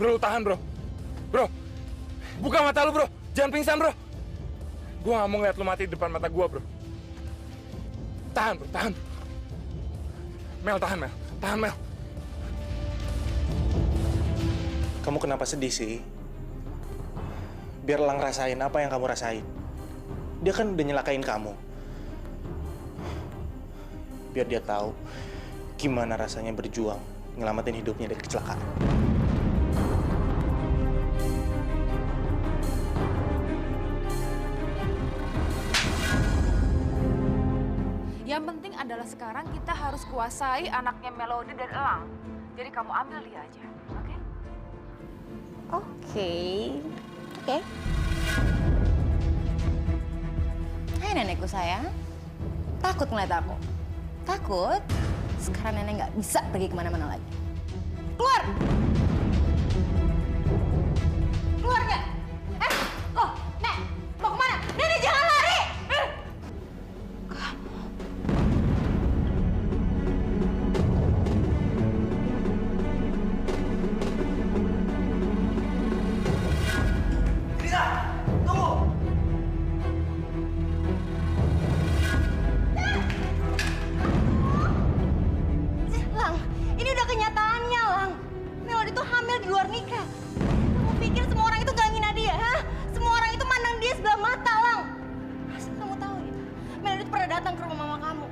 Bro, tahan bro. Bro, buka mata lu bro. Jangan pingsan bro. Gue gak mau ngeliat lu mati di depan mata gue bro. Tahan bro, tahan. Mel, tahan Mel. Tahan Mel. Kamu kenapa sedih sih? Biar Elang rasain apa yang kamu rasain. Dia kan udah nyelakain kamu. Biar dia tahu gimana rasanya berjuang nyelamatin hidupnya dari kecelakaan. Yang penting adalah sekarang kita harus kuasai anaknya Melody dan Elang. Jadi kamu ambil dia aja, oke? Oke. Hai nenekku sayang. Takut ngeliat aku? Takut? Sekarang nenek nggak bisa pergi kemana-mana lagi. Keluar! Keluar nggak? Loh, Nek, mau kemana? Nenek jangan lari! Lang, ini udah kenyataannya, Lang. Melody tuh hamil di luar nikah. Kamu pikir semua orang itu gak ngina dia, ha? Semua orang itu mandang dia sebelah mata, Lang. Asal kamu tahu ya, Melody tuh pernah datang ke rumah mama kamu.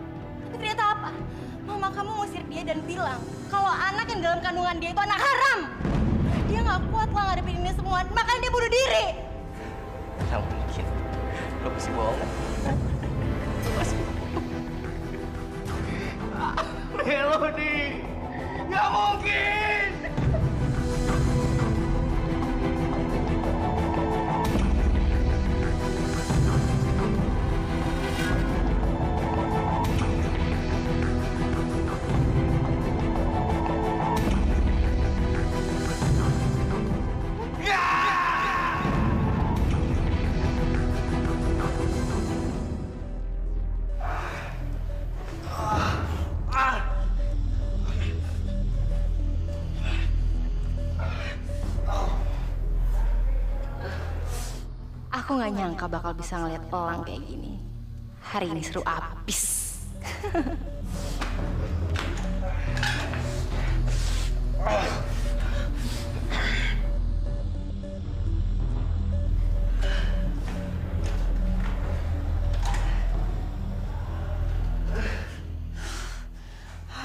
Tapi ternyata apa? Mama kamu ngusir dia dan bilang kalau anak yang dalam kandungan dia itu anak haram. Dia gak kuat lah ngadepin ini semua, makanya dia bunuh diri. Gak mungkin. Lo pasti bohong. Melody, nggak mungkin. Aku gak nyangka bakal bisa ngeliat Elang kayak gini. Hari ini seru abis.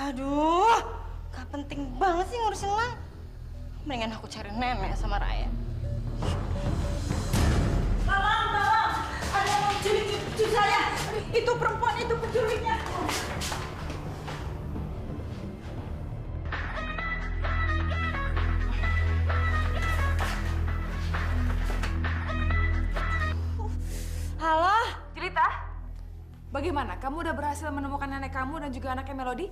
Aduh, gak penting banget sih ngurusin Elang. Mendingan aku cari nenek sama Raya. Tolong! Ada yang mau menculik cucu saya! Itu perempuan itu penculiknya! Halo? Jelita, bagaimana? Kamu udah berhasil menemukan nenek kamu dan juga anaknya Melody?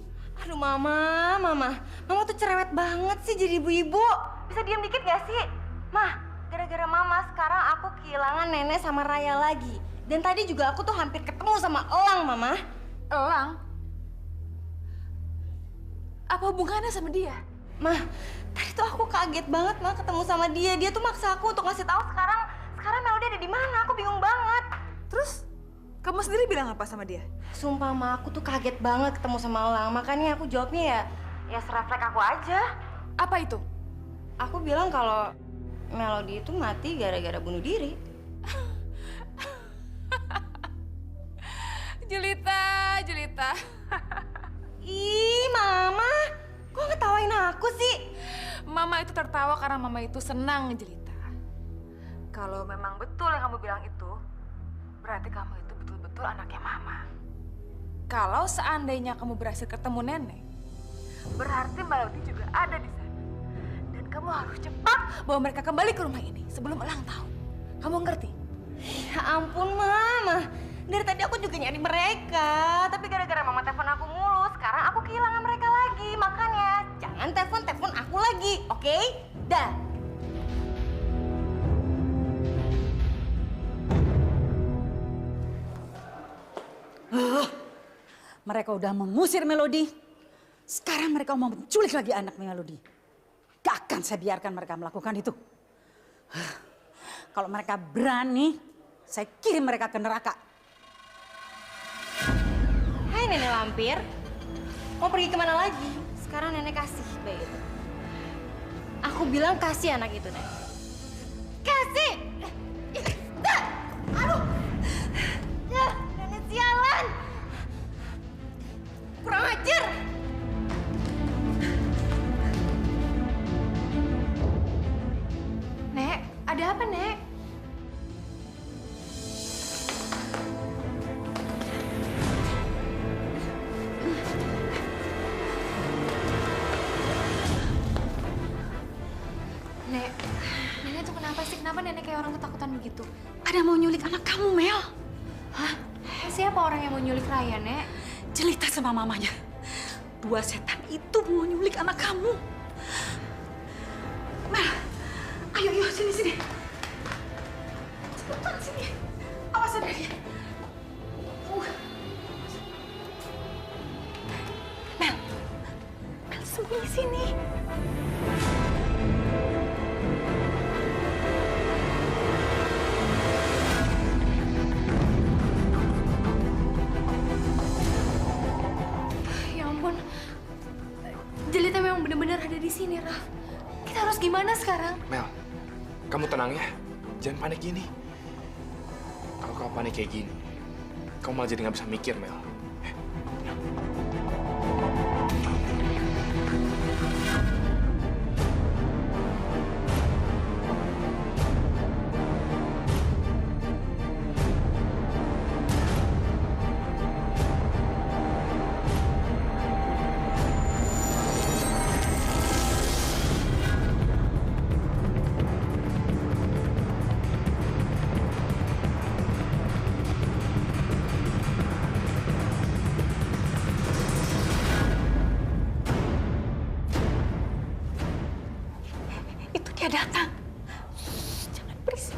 Aduh Mama tuh cerewet banget sih jadi ibu-ibu. Bisa diam dikit gak sih? Mah, gara-gara Mama sekarang aku kehilangan nenek sama Raya lagi. Dan tadi juga aku tuh hampir ketemu sama Elang, Mama. Elang? Apa hubungannya sama dia? Mah, tadi tuh aku kaget banget mah ketemu sama dia. Dia tuh maksa aku untuk ngasih tahu sekarang Melody ada di mana. Aku bingung banget. Terus, kamu sendiri bilang apa sama dia? Sumpah mah aku tuh kaget banget ketemu sama Elang. Makanya aku jawabnya ya serefleks aku aja. Apa itu? Aku bilang kalau Melody itu mati gara-gara bunuh diri. Jelita. Ih, Mama. Kok ngetawain aku sih? Mama itu tertawa karena Mama itu senang, Jelita. Kalau memang betul yang kamu bilang itu, berarti kamu itu betul-betul anaknya Mama. Kalau seandainya kamu berhasil ketemu nenek, berarti Melody juga ada di sana. Dan kamu harus cepat bawa mereka kembali ke rumah ini sebelum Elang tahu. Kamu ngerti? Ya ampun, Mama. Dari tadi aku juga nyari mereka. Tapi gara-gara Mama telepon aku mulu, sekarang aku kehilangan mereka lagi. Makanya jangan telepon aku lagi, oke? Dah. Mereka udah mengusir Melody. Sekarang mereka mau menculik lagi anak Melody. Gak akan saya biarkan mereka melakukan itu. Kalau mereka berani, saya kirim mereka ke neraka. Hai nenek lampir, mau pergi kemana lagi? Sekarang nenek kasih bayi itu. Aku bilang kasih anak itu, Nek. Kasih! Aduh! Nenek sialan! Kurang ajar! Nek, ada apa, Nek? Nek, Nenek tuh kenapa sih? Kenapa Nenek kayak orang ketakutan begitu? Ada yang mau nyulik anak kamu, Mel. Hah? Siapa orang yang mau nyulik Raya, Nek? Jelita sama mamanya. Dua setan itu mau nyulik anak kamu. Mel, ayo, sini. Cepetan sini. Awas ada dia. Mel, sembunyi sini. Ya ampun. Jelita memang benar-benar ada di sini, Raf. Kita harus gimana sekarang? Mel, kamu tenang ya. Jangan panik gini. Kalau kamu panik kayak gini, kamu malah jadi nggak bisa mikir, Mel. Itu dia datang. Jangan berisik.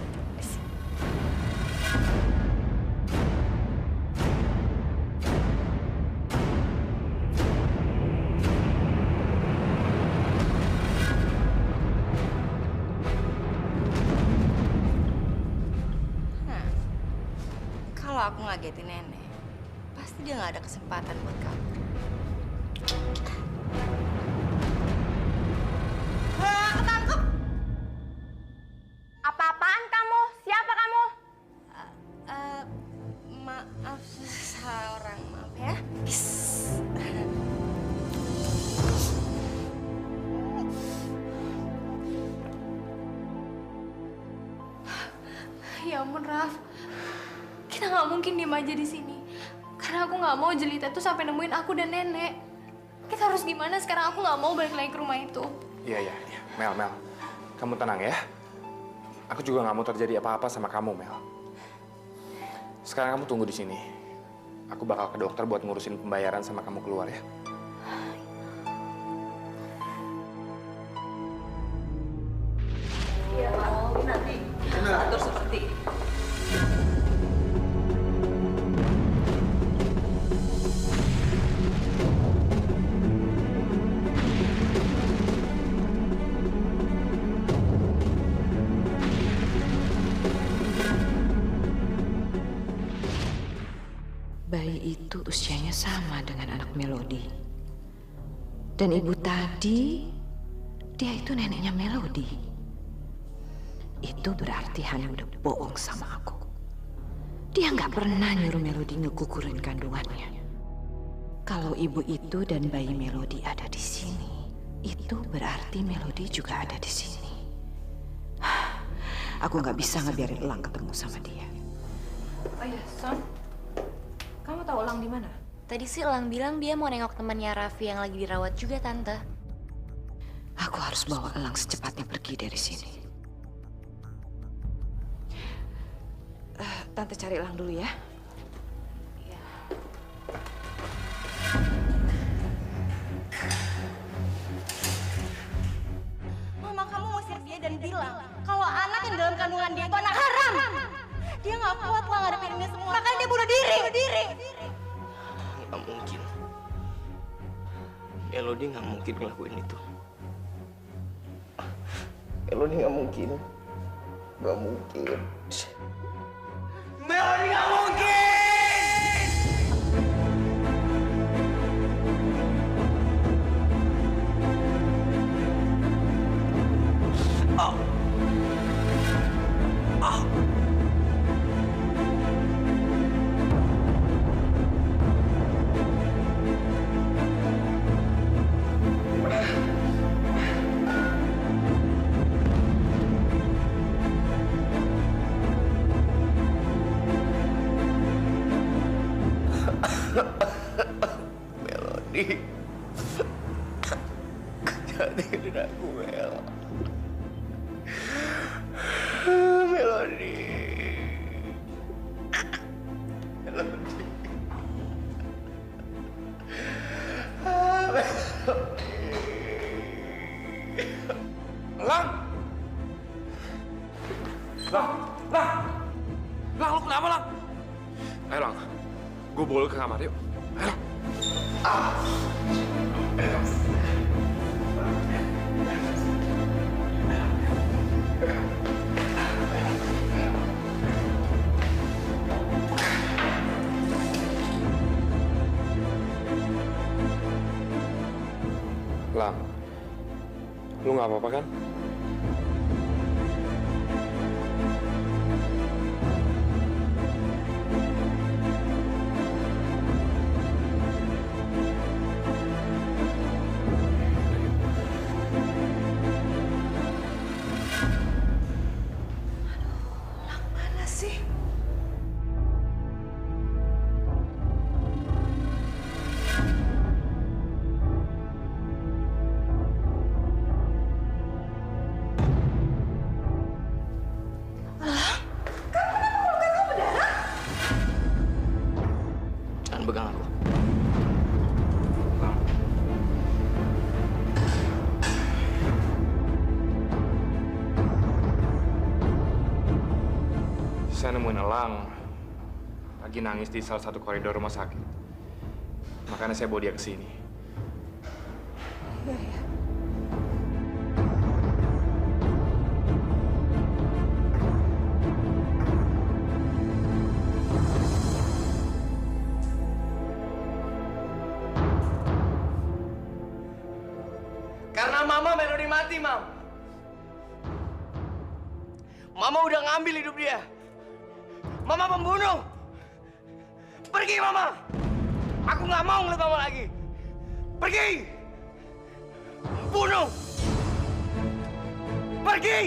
Nah, kalau aku ngagetin nenek, pasti dia nggak ada kesempatan buat kamu. Ketangkep! Apa-apaan kamu? Siapa kamu? Maaf, salah orang. Maaf ya. Ya ampun, Raf. Kita nggak mungkin diem aja di sini. Karena aku nggak mau Jelita tuh sampai nemuin aku dan Nenek. Kita harus gimana sekarang? Aku nggak mau balik lagi ke rumah itu. Iya. Mel. Kamu tenang ya. Aku juga nggak mau terjadi apa-apa sama kamu, Mel. Sekarang kamu tunggu di sini. Aku bakal ke dokter buat ngurusin pembayaran sama kamu keluar ya. Iya, Pak. Nanti atur seperti ini. Bayi itu usianya sama dengan anak Melody. Dan ibu tadi, dia itu neneknya Melody. Itu berarti Hani udah bohong sama aku. Dia nggak pernah nyuruh Melody ngegugurin kandungannya. Kalau ibu itu dan bayi Melody ada di sini, itu berarti Melody juga ada di sini. Aku nggak bisa ngebiarin Elang ketemu sama dia. Oh iya, Son. Kamu tahu Elang di mana? Tadi sih Elang bilang dia mau nengok temannya Raffi yang lagi dirawat juga, Tante. Aku harus bawa Elang secepatnya pergi dari sini. Tante cari Elang dulu ya. Mama kamu ngusir dia dan bilang kalau anak yang dalam kandungan dia itu anak haram. Dia nggak kuat lah ngadepin ini semua. Makanya dia bunuh diri. Nggak mungkin. Melody nggak mungkin ngelakuin itu. Melody nggak mungkin. Nggak mungkin. Melody nggak mungkin! Melody, jangan tinggalin aku, Mel. Melody, Melody, Lang! Lang! Lang! Lang, lu kenapa, Lang? Ayo, Lang. Gue bawa lu ke kamar, yuk. Ayo, Lang. Lang, lu nggak apa-apa kan? Mana sih? jangan pegang aku. Saya nemuin Elang lagi nangis di salah satu koridor rumah sakit. Makanya saya bawa dia ke sini. Karena Mama Melody mati, Mam. Mama udah ngambil hidup dia. Mama pembunuh. Pergi, Mama. Aku nggak mau ngeliat Mama lagi. Pergi. Bunuh. Pergi.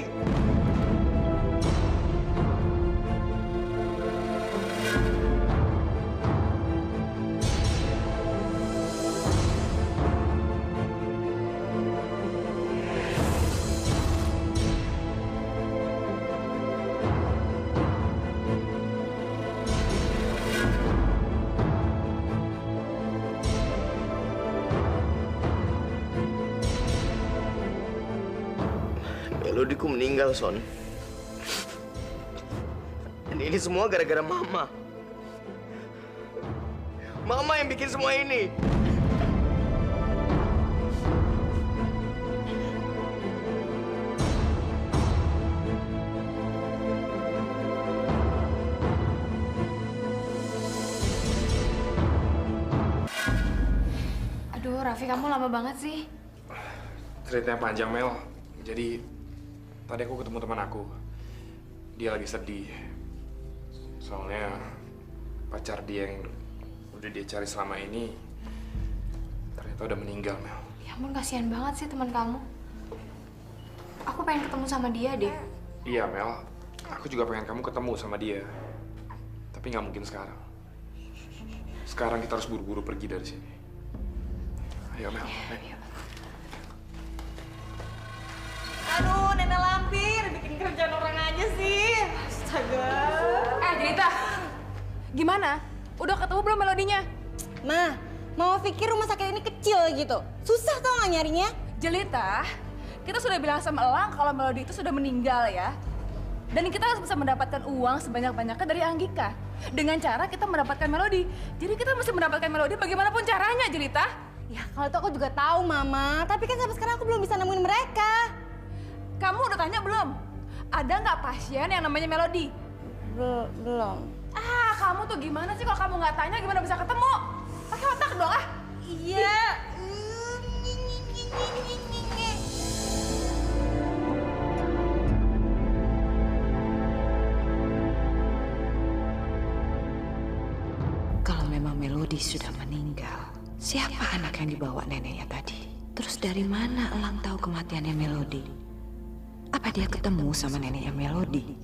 Melodiku meninggal, Son. Dan ini semua gara-gara Mama. Mama yang bikin semua ini. Aduh, Raffi, kamu lama banget sih. Ceritanya panjang, Mel. Jadi, tadi aku ketemu teman aku. Dia lagi sedih. Soalnya pacar dia yang udah dia cari selama ini ternyata udah meninggal, Mel. Ya ampun, kasihan banget sih teman kamu. Aku pengen ketemu sama dia deh. Iya, Mel. Aku juga pengen kamu ketemu sama dia. Tapi nggak mungkin sekarang. Sekarang kita harus buru-buru pergi dari sini. Ayo, Mel. Ayo. Aduh, Nenek Lampir, bikin kerjaan orang aja sih. Astaga. Jelita, gimana? Udah ketemu belum Melodinya? Ma, Mama pikir rumah sakit ini kecil gitu. Susah tau nggak nyarinya? Jelita, kita sudah bilang sama Elang kalau Melodi itu sudah meninggal ya. Dan kita harus bisa mendapatkan uang sebanyak-banyaknya dari Anggika. Dengan cara kita mendapatkan Melodi. Jadi kita mesti mendapatkan Melodi bagaimanapun caranya, Jelita. Ya kalau itu aku juga tahu, Mama. Tapi kan sampai sekarang aku belum bisa nemuin mereka. Kamu udah tanya belum? Ada nggak pasien yang namanya Melody? Belum. Ah, kamu tuh gimana sih kalau kamu nggak tanya gimana bisa ketemu? Pakai otak dong ah. Iya. Kalau memang Melody sudah meninggal, siapa anak yang dibawa neneknya tadi? Terus dari mana Elang tahu kematiannya Melody? Apa dia ketemu sama neneknya Melody?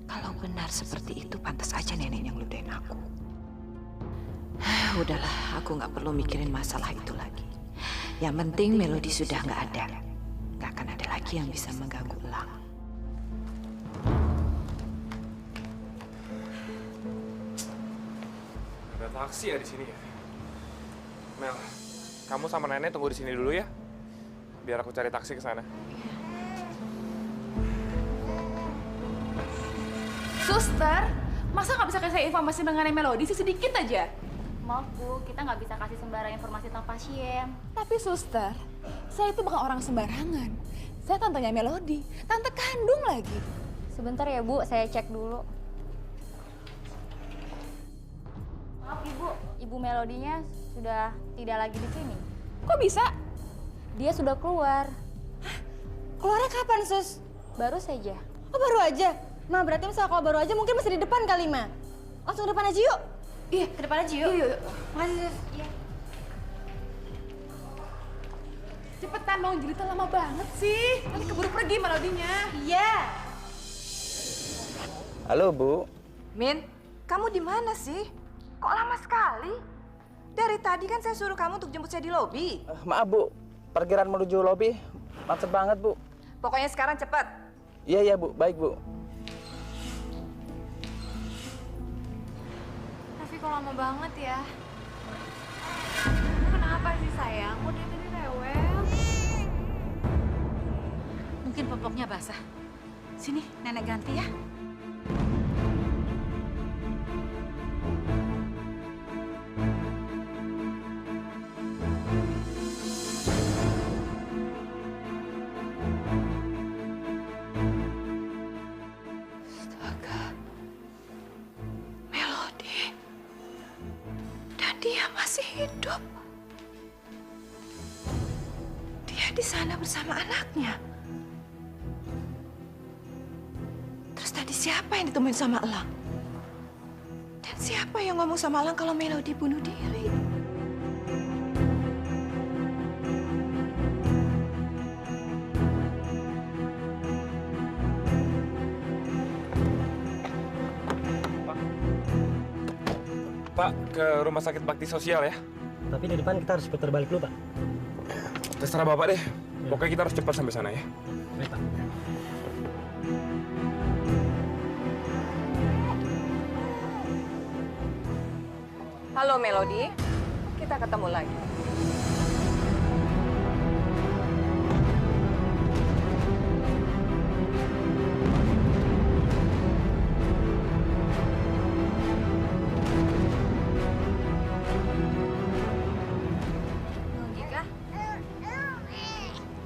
Kalau benar seperti itu, pantas aja neneknya ngeludahin aku. Udahlah, aku nggak perlu mikirin masalah itu lagi. Yang penting Melody sudah nggak ada. Nggak akan ada lagi yang bisa mengganggu Elang. Ada taksi ya di sini ya? Mel, kamu sama nenek tunggu di sini dulu ya. Biar aku cari taksi ke sana. Suster, masa nggak bisa kasih informasi mengenai Melody sih sedikit aja? Maaf Bu, kita nggak bisa kasih sembarang informasi tentang pasien. Tapi suster, saya itu bukan orang sembarangan. Saya tantenya Melody, tante kandung lagi. Sebentar ya Bu, saya cek dulu. Maaf Ibu, Ibu Melodinya sudah tidak lagi di sini. Kok bisa? Dia sudah keluar. Keluarnya kapan, Sus? Baru saja. Oh, baru aja? Ma, berarti misalnya kalau baru aja mungkin masih di depan kali, Ma. Langsung ke depan aja yuk. Iya, Ke depan aja yuk. Yuk. Makasih, Sus. Iya. Cepetan dong, Jelita lama banget sih. Nanti keburu pergi Melodinya. Iya. Halo, Bu. Min, kamu di mana sih? Kok lama sekali? Dari tadi kan saya suruh kamu untuk jemput saya di lobi. Maaf, Bu. Parkiran menuju lobi macet banget, Bu. Pokoknya sekarang cepat. Iya, Bu. Baik, Bu. Tapi kok lama banget ya? Kenapa sih sayang? Kok dia tadi rewel? Mungkin popoknya basah. Sini, nenek ganti ya. Astaga. Melody. Dan dia masih hidup. Dia di sana bersama anaknya. Terus tadi siapa yang ditemuin sama Elang? Dan siapa yang ngomong sama Elang kalau Melody bunuh diri? Pak, ke rumah sakit bakti sosial ya. Tapi di depan kita harus putar balik dulu, Pak. Terserah Bapak deh. Pokoknya kita harus cepat sampai sana ya. Baik, Pak. Halo Melody, kita ketemu lagi.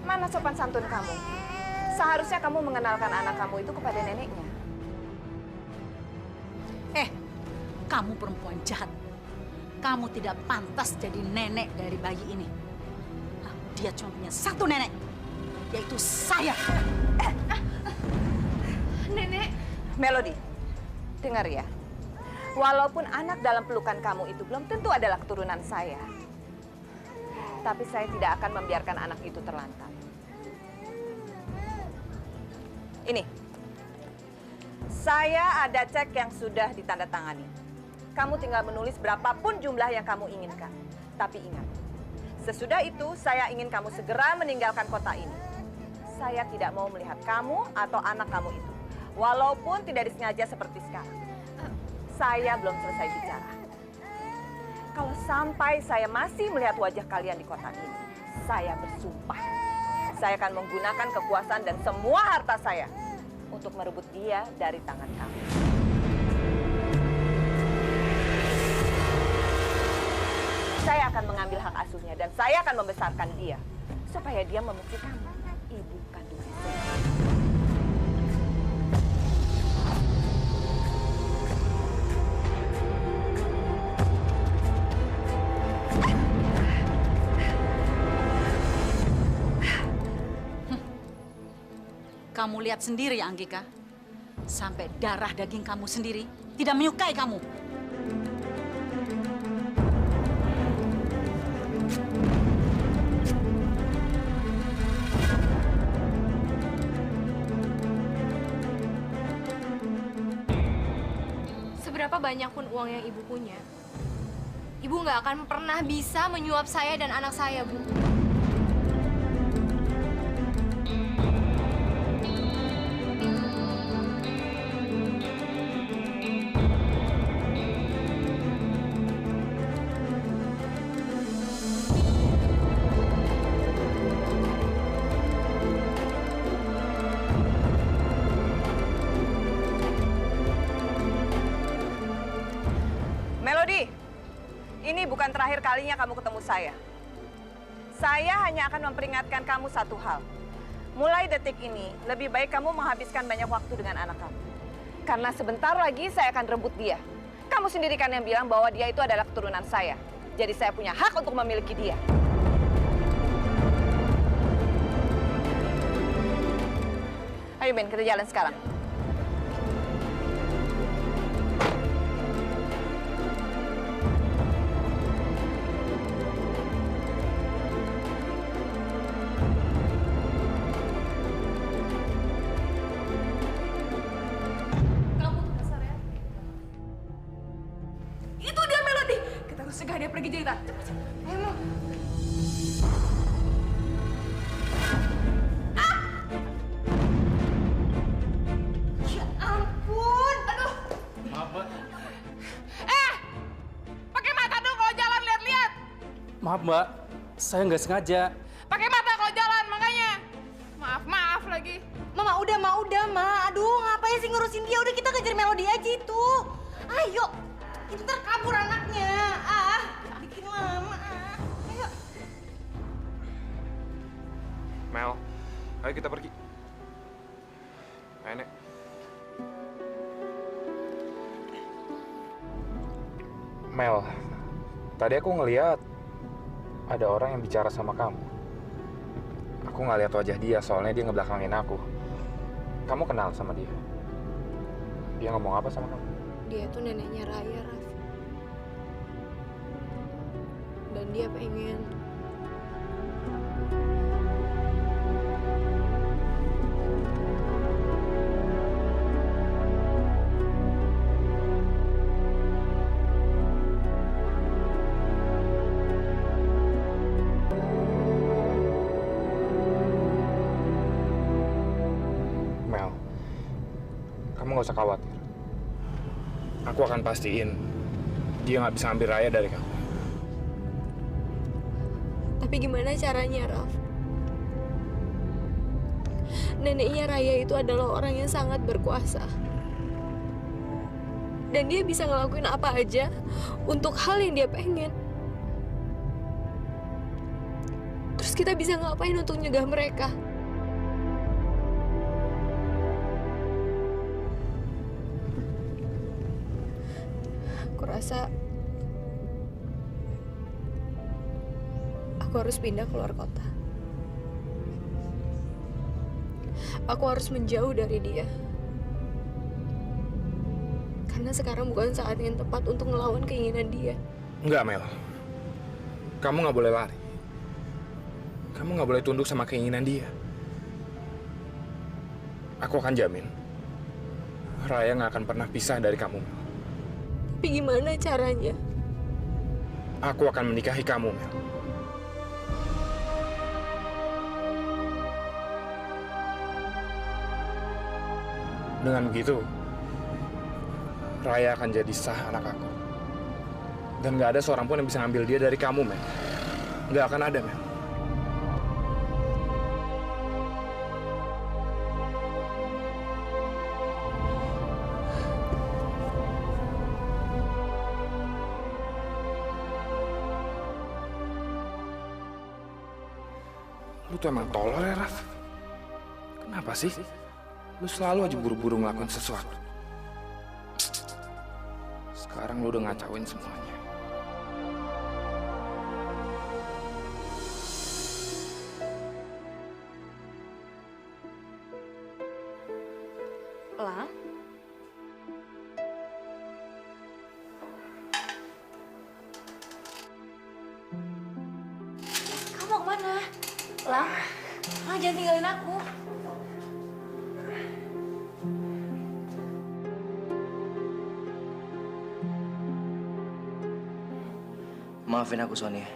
Mana sopan santun kamu? Seharusnya kamu mengenalkan anak kamu itu kepada neneknya. Kamu perempuan jahat. Kamu tidak pantas jadi nenek dari bayi ini. Dia cuma punya satu nenek, yaitu saya. Nenek. Melody, dengar ya. Walaupun anak dalam pelukan kamu itu belum tentu adalah keturunan saya. Tapi saya tidak akan membiarkan anak itu terlantar. Ini. Saya ada cek yang sudah ditandatangani. Kamu tinggal menulis berapapun jumlah yang kamu inginkan. Tapi ingat, sesudah itu saya ingin kamu segera meninggalkan kota ini. Saya tidak mau melihat kamu atau anak kamu itu. Walaupun tidak disengaja seperti sekarang. Saya belum selesai bicara. Kalau sampai saya masih melihat wajah kalian di kota ini, saya bersumpah. Saya akan menggunakan kekuasaan dan semua harta saya untuk merebut dia dari tangan kamu. Saya akan mengambil hak asuhnya dan saya akan membesarkan dia supaya dia membenci kamu, ibu kandungnya sendiri. Kamu lihat sendiri, Anggika. Sampai darah daging kamu sendiri tidak menyukai kamu. Seberapa banyak pun uang yang ibu punya, ibu nggak akan pernah bisa menyuap saya dan anak saya, Bu. Melody, ini bukan terakhir kalinya kamu ketemu saya. Saya hanya akan memperingatkan kamu satu hal. Mulai detik ini, lebih baik kamu menghabiskan banyak waktu dengan anak kamu. Karena sebentar lagi saya akan rebut dia. Kamu sendiri kan yang bilang bahwa dia itu adalah keturunan saya. Jadi saya punya hak untuk memiliki dia. Ayo Ben, kita jalan sekarang. Itu dia Melody. Kita harus cegah dia pergi, Jelita. Cepat, cepat. Ayo, Mel. Ya ampun. Aduh. Maaf, Mbak. Pakai mata dong kalau jalan, lihat-lihat. Maaf, Mbak. Saya nggak sengaja. Pakai mata kalau jalan, makanya. Maaf lagi. Mama, udah, Ma. Aduh, ngapain sih ngurusin dia? Udah kita kejar Melody aja itu. Ayo. Itu ntar kabur anaknya. Bikin lama. Ayo. Mel, ayo kita pergi. Nenek. Mel, tadi aku ngeliat ada orang yang bicara sama kamu. Aku nggak lihat wajah dia, soalnya dia ngebelakangin aku. Kamu kenal sama dia? Dia ngomong apa sama kamu? Dia tuh neneknya Raya, Raf. Dan dia pengen Mel, kamu nggak usah khawatir. Aku akan pastiin dia nggak bisa ambil Raya dari kamu. Tapi gimana caranya, Raf? Neneknya Raya itu adalah orang yang sangat berkuasa. Dan dia bisa ngelakuin apa aja untuk hal yang dia pengen. Terus kita bisa ngapain untuk nyegah mereka? Aku rasa aku harus pindah keluar kota. Aku harus menjauh dari dia. Karena sekarang bukan saat yang tepat untuk ngelawan keinginan dia. Enggak, Mel. Kamu nggak boleh lari. Kamu nggak boleh tunduk sama keinginan dia. Aku akan jamin, Raya nggak akan pernah pisah dari kamu, Mel. Tapi gimana caranya? Aku akan menikahi kamu, Mel. Dengan begitu, Raya akan jadi sah anak aku. Dan nggak ada seorang pun yang bisa ngambil dia dari kamu, Mel. Nggak akan ada, Mel. Lu tuh emang tolol ya, Raf? Kenapa sih? Lu selalu aja buru-buru ngelakuin sesuatu. Sekarang lu udah ngacauin semuanya. kemana? Lang, Lang jangan tinggalin aku. Maafin aku, Sonia.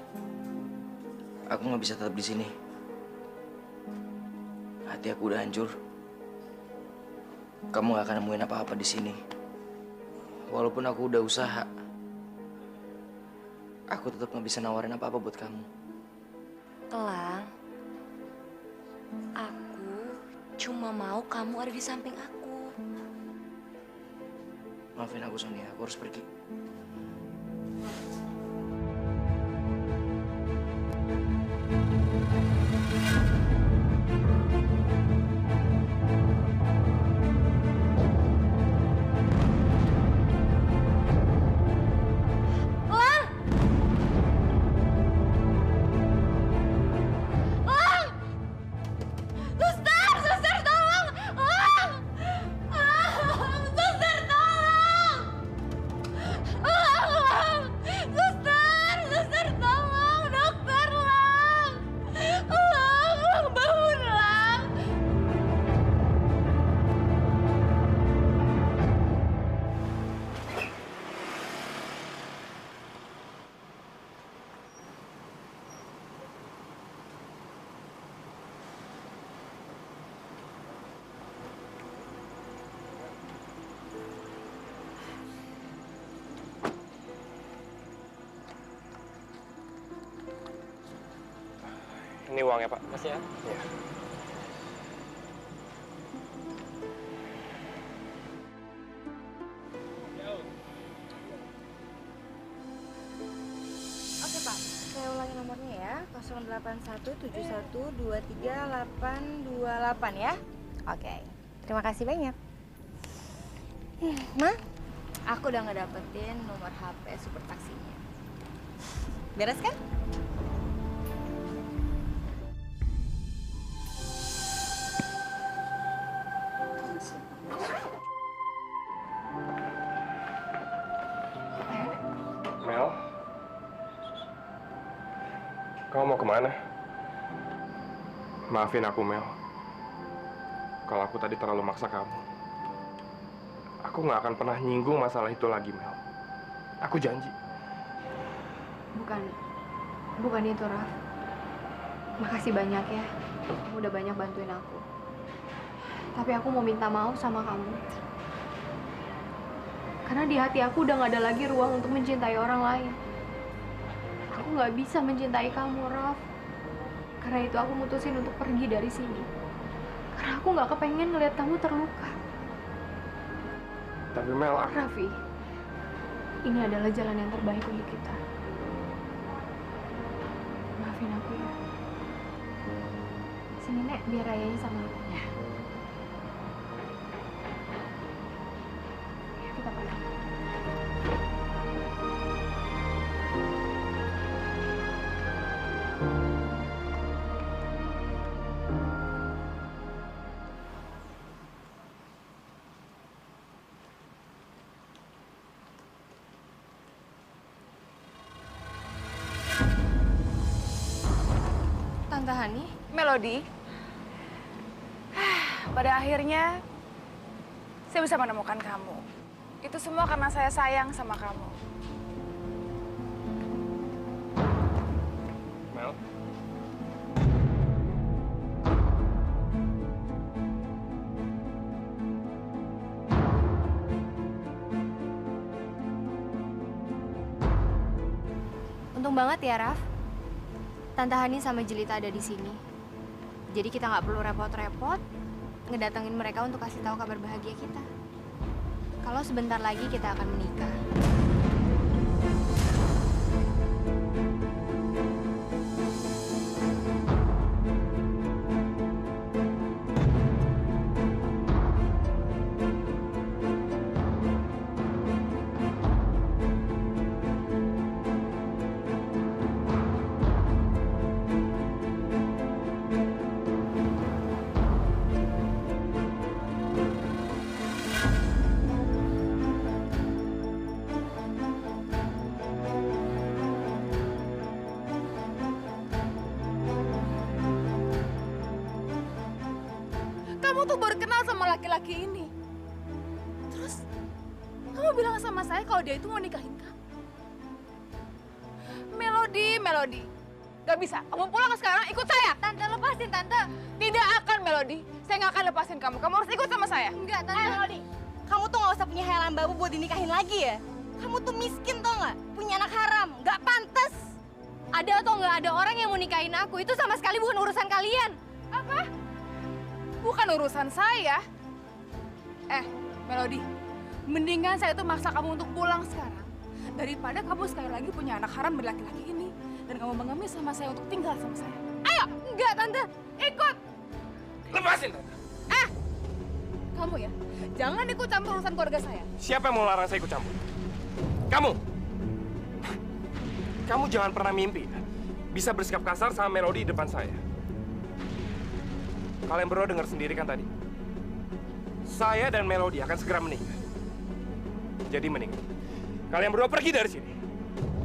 Aku nggak bisa tetap di sini. Hati aku udah hancur. Kamu nggak akan nemuin apa-apa di sini. Walaupun aku udah usaha, aku tetap nggak bisa nawarin apa-apa buat kamu. Lang, aku cuma mau kamu ada di samping aku. Maafin aku, Sonia. Aku harus pergi. Ini uangnya, Pak. Makasih ya. Iya. Oke Pak, saya ulangi nomornya ya. 08171238828 ya. Oke, terima kasih banyak. Ma, aku udah ngedapetin nomor HP super taksinya. Beres kan? Mel, kamu mau kemana? Maafin aku, Mel. Kalau aku tadi terlalu maksa kamu. Aku nggak akan pernah nyinggung masalah itu lagi, Mel. Aku janji. Bukan itu, Raf. Makasih banyak ya. Kamu udah banyak bantuin aku. Tapi aku mau minta maaf sama kamu. Karena di hati aku udah gak ada lagi ruang untuk mencintai orang lain. Aku gak bisa mencintai kamu, Raf. Karena itu aku mutusin untuk pergi dari sini. Karena aku gak kepengen ngeliat kamu terluka. Tapi Mel, Raffi, ini adalah jalan yang terbaik untuk kita. Maafin aku ya. Sini, Nek, biar Ayahnya sama aku. Ya. Kita pergi. Tante Hani, Melody, pada akhirnya saya bisa menemukan kamu. Itu semua karena saya sayang sama kamu. Mel. Untung banget ya, Raf. Tante Hani sama Jelita ada di sini. Jadi kita nggak perlu repot-repot ngedatengin mereka untuk kasih tahu kabar bahagia kita. Kalau sebentar lagi kita akan menikah. kamu tuh baru kenal sama laki-laki ini. Terus kamu bilang sama saya kalau dia itu mau nikahin kamu. Melody. Gak bisa, kamu pulang sekarang, ikut saya. Tante, lepasin, Tante. Tidak akan, Melody. Saya nggak akan lepasin kamu. Kamu harus ikut sama saya. Enggak, Tante. Melody, kamu tuh nggak usah punya hayalan babu buat dinikahin lagi ya. Kamu tuh miskin tau nggak? Punya anak haram, nggak pantas. Ada atau nggak ada orang yang mau nikahin aku, itu sama sekali bukan urusan kalian. Apa? Bukan urusan saya. Melody, mendingan saya tuh maksa kamu untuk pulang sekarang daripada kamu sekali lagi punya anak haram dari laki-laki ini dan kamu mengemis sama saya untuk tinggal sama saya. Ayo! Enggak, Tante. Ikut! Lepasin, Tante. Kamu ya, jangan ikut campur urusan keluarga saya. Siapa yang mau larang saya ikut campur? Kamu! Kamu jangan pernah mimpi bisa bersikap kasar sama Melody di depan saya. Kalian berdua dengar sendiri kan tadi? Saya dan Melody akan segera menikah. Jadi mending kalian berdua pergi dari sini.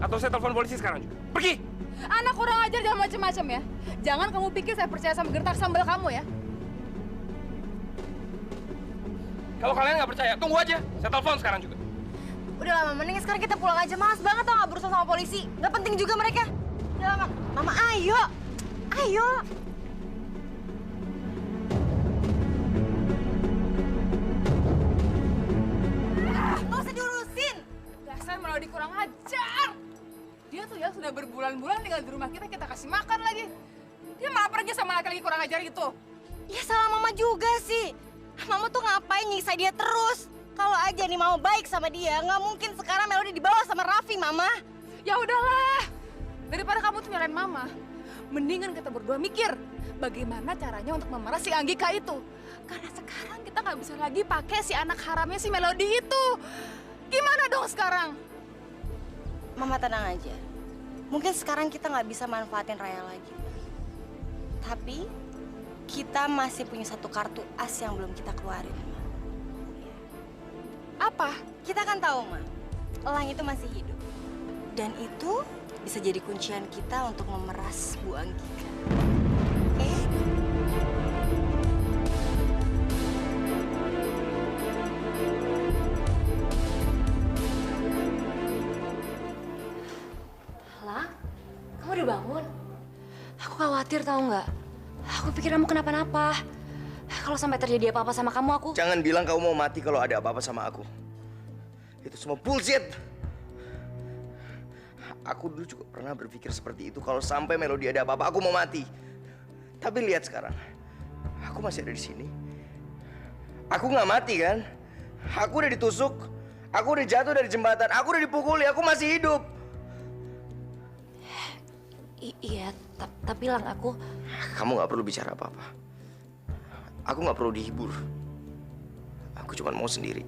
Atau saya telepon polisi sekarang juga. Pergi! Anak kurang ajar jangan macem-macem ya. Jangan kamu pikir saya percaya sama gertak sambal kamu ya. Kalau kalian nggak percaya, tunggu aja. Saya telepon sekarang juga. Udah lama, mending sekarang kita pulang aja. Males banget tau nggak berurusan sama polisi. Nggak penting juga mereka. Udah lama. Mama, ayo. Ayo. Nggak usah diurusin. Dasar Melody kurang ajar. Dia tuh ya sudah berbulan-bulan tinggal di rumah kita kasih makan lagi. Dia malah pergi sama laki-laki kurang ajar itu. Ya salah mama juga sih. Mama tuh ngapain nyiksa dia terus? Kalau aja nih mau baik sama dia, nggak mungkin sekarang Melody dibawa sama Raffi, Mama. Ya udahlah. Daripada kamu tuh nyalain Mama, mendingan kita berdua mikir bagaimana caranya untuk memeras si Anggika itu. Karena sekarang kita nggak bisa lagi pakai si anak haramnya si Melody itu. Gimana dong sekarang? Mama tenang aja. Mungkin sekarang kita nggak bisa manfaatin Raya lagi. Tapi kita masih punya satu kartu as yang belum kita keluarin. Apa? Kita kan tahu, Ma. Elang itu masih hidup. Dan itu bisa jadi kuncian kita untuk memeras Bu Anggika. Oke? Lang, kamu udah bangun? Aku khawatir tahu nggak? Aku pikir kamu kenapa-napa. Kalau sampai terjadi apa-apa sama kamu, aku... Jangan bilang kamu mau mati kalau ada apa-apa sama aku. Itu semua bullshit. Aku dulu juga pernah berpikir seperti itu. Kalau sampai Melody ada apa-apa, aku mau mati. Tapi lihat sekarang, aku masih ada di sini. Aku nggak mati kan? Aku udah ditusuk. Aku udah jatuh dari jembatan. Aku udah dipukuli. Aku masih hidup. Iya, tapi Lang, aku... Kamu nggak perlu bicara apa-apa. Aku nggak perlu dihibur. Aku cuma mau sendiri.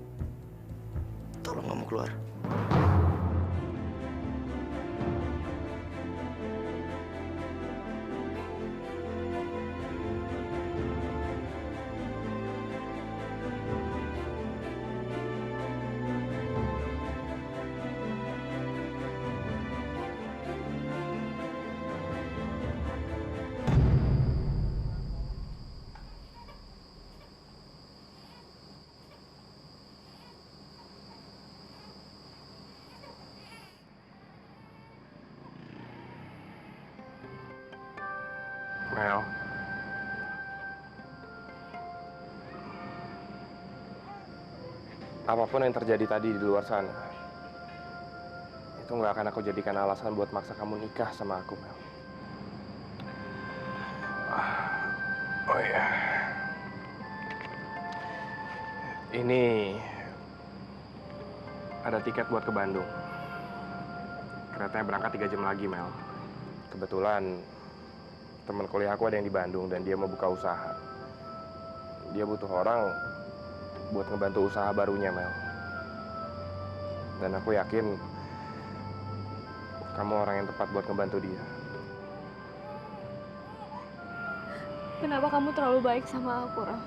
Tolong kamu keluar. Mel. Apapun yang terjadi tadi di luar sana, itu nggak akan aku jadikan alasan buat maksa kamu nikah sama aku, Mel. Oh ya. Ini ada tiket buat ke Bandung. Keretanya berangkat 3 jam lagi, Mel. Kebetulan teman kuliah aku ada yang di Bandung dan dia mau buka usaha. Dia butuh orang buat ngebantu usaha barunya, Mel. Dan aku yakin kamu orang yang tepat buat ngebantu dia. Kenapa kamu terlalu baik sama aku, Ram?